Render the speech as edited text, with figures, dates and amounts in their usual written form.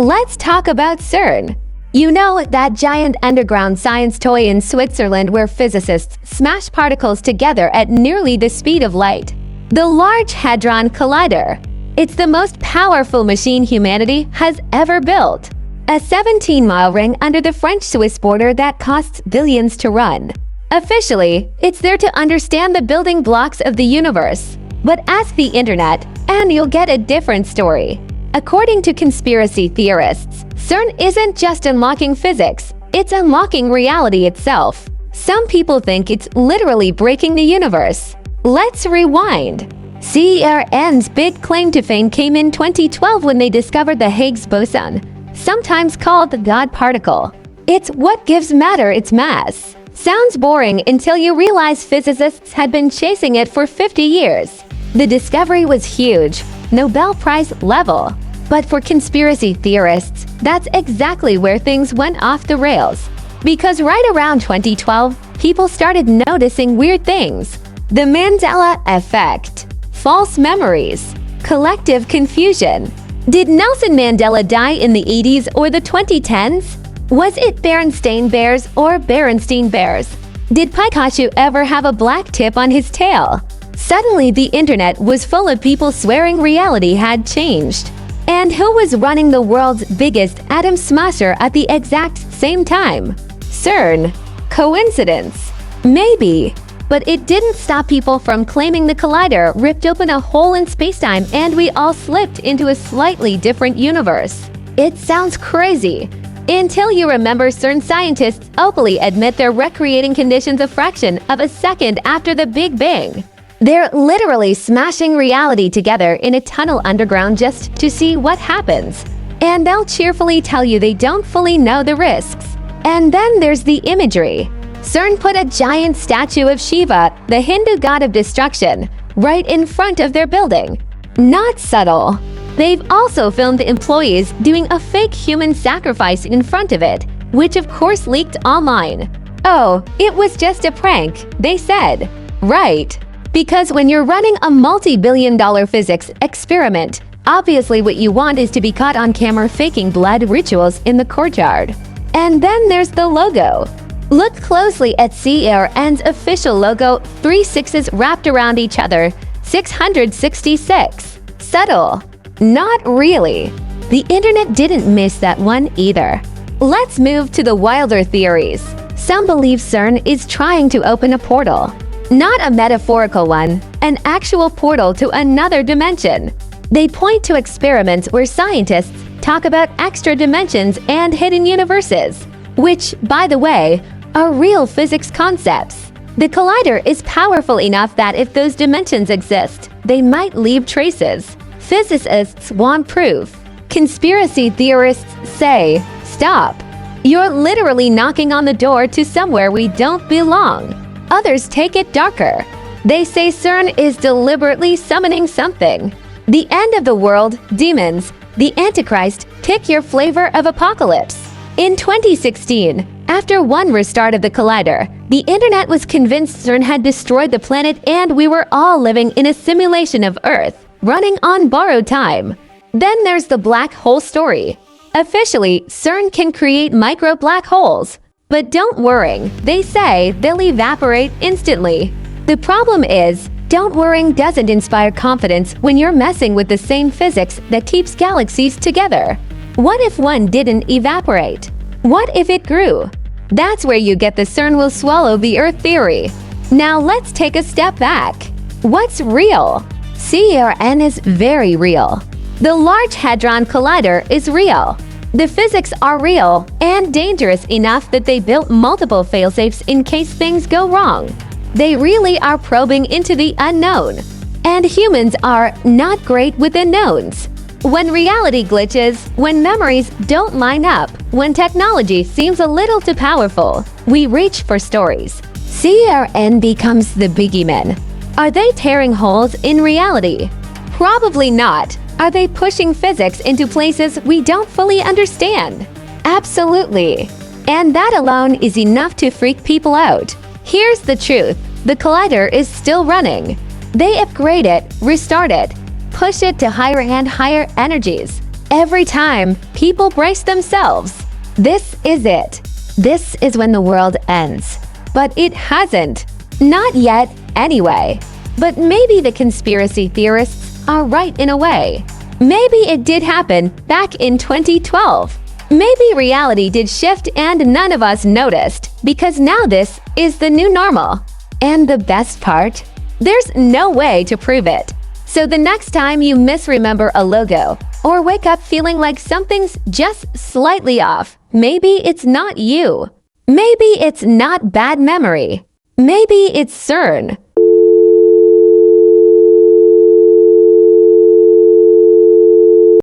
Let's talk about CERN. You know, that giant underground science toy in Switzerland where physicists smash particles together at nearly the speed of light. The Large Hadron Collider. It's the most powerful machine humanity has ever built. A 17-mile ring under the French-Swiss border that costs billions to run. Officially, it's there to understand the building blocks of the universe. But ask the internet, and you'll get a different story. According to conspiracy theorists, CERN isn't just unlocking physics, it's unlocking reality itself. Some people think it's literally breaking the universe. Let's rewind. CERN's big claim to fame came in 2012 when they discovered the Higgs boson, sometimes called the God particle. It's what gives matter its mass. Sounds boring until you realize physicists had been chasing it for 50 years. The discovery was huge, Nobel Prize level. But for conspiracy theorists, that's exactly where things went off the rails. Because right around 2012, people started noticing weird things. The Mandela Effect, false memories, collective confusion. Did Nelson Mandela die in the 80s or the 2010s? Was it Berenstain Bears or Berenstein Bears? Did Pikachu ever have a black tip on his tail? Suddenly, the internet was full of people swearing reality had changed. And who was running the world's biggest atom smasher at the exact same time? CERN. Coincidence? Maybe. But it didn't stop people from claiming the collider ripped open a hole in spacetime and we all slipped into a slightly different universe. It sounds crazy. Until you remember CERN scientists openly admit they're recreating conditions a fraction of a second after the Big Bang. They're literally smashing reality together in a tunnel underground just to see what happens. And they'll cheerfully tell you they don't fully know the risks. And then there's the imagery. CERN put a giant statue of Shiva, the Hindu god of destruction, right in front of their building. Not subtle. They've also filmed employees doing a fake human sacrifice in front of it, which of course leaked online. Oh, it was just a prank, they said. Right. Because when you're running a multi-billion-dollar physics experiment, obviously what you want is to be caught on camera faking blood rituals in the courtyard. And then there's the logo. Look closely at CERN's official logo, 3 sixes wrapped around each other, 666. Subtle. Not really. The internet didn't miss that one either. Let's move to the wilder theories. Some believe CERN is trying to open a portal. Not a metaphorical one, an actual portal to another dimension. They point to experiments where scientists talk about extra dimensions and hidden universes, which, by the way, are real physics concepts. The collider is powerful enough that if those dimensions exist, they might leave traces. Physicists want proof. Conspiracy theorists say, stop. You're literally knocking on the door to somewhere we don't belong. Others take it darker. They say CERN is deliberately summoning something. The end of the world, demons, the Antichrist, pick your flavor of apocalypse. In 2016, after one restart of the collider, the internet was convinced CERN had destroyed the planet and we were all living in a simulation of Earth, running on borrowed time. Then there's the black hole story. Officially, CERN can create micro black holes. But don't worry, they say they'll evaporate instantly. The problem is, don't worrying doesn't inspire confidence when you're messing with the same physics that keeps galaxies together. What if one didn't evaporate? What if it grew? That's where you get the CERN will swallow the Earth theory. Now let's take a step back. What's real? CERN is very real. The Large Hadron Collider is real. The physics are real and dangerous enough that they built multiple failsafes in case things go wrong. They really are probing into the unknown. And humans are not great with unknowns. When reality glitches, when memories don't line up, when technology seems a little too powerful, we reach for stories. CERN becomes the boogeyman. Are they tearing holes in reality? Probably not. Are they pushing physics into places we don't fully understand? Absolutely. And that alone is enough to freak people out. Here's the truth. The collider is still running. They upgrade it, restart it, push it to higher and higher energies. Every time, people brace themselves. This is it. This is when the world ends. But it hasn't. Not yet, anyway. But maybe the conspiracy theorists are right in a way. Maybe it did happen back in 2012. Maybe reality did shift and none of us noticed, because now this is the new normal. And the best part? There's no way to prove it. So the next time you misremember a logo, or wake up feeling like something's just slightly off, maybe it's not you. Maybe it's not bad memory. Maybe it's CERN.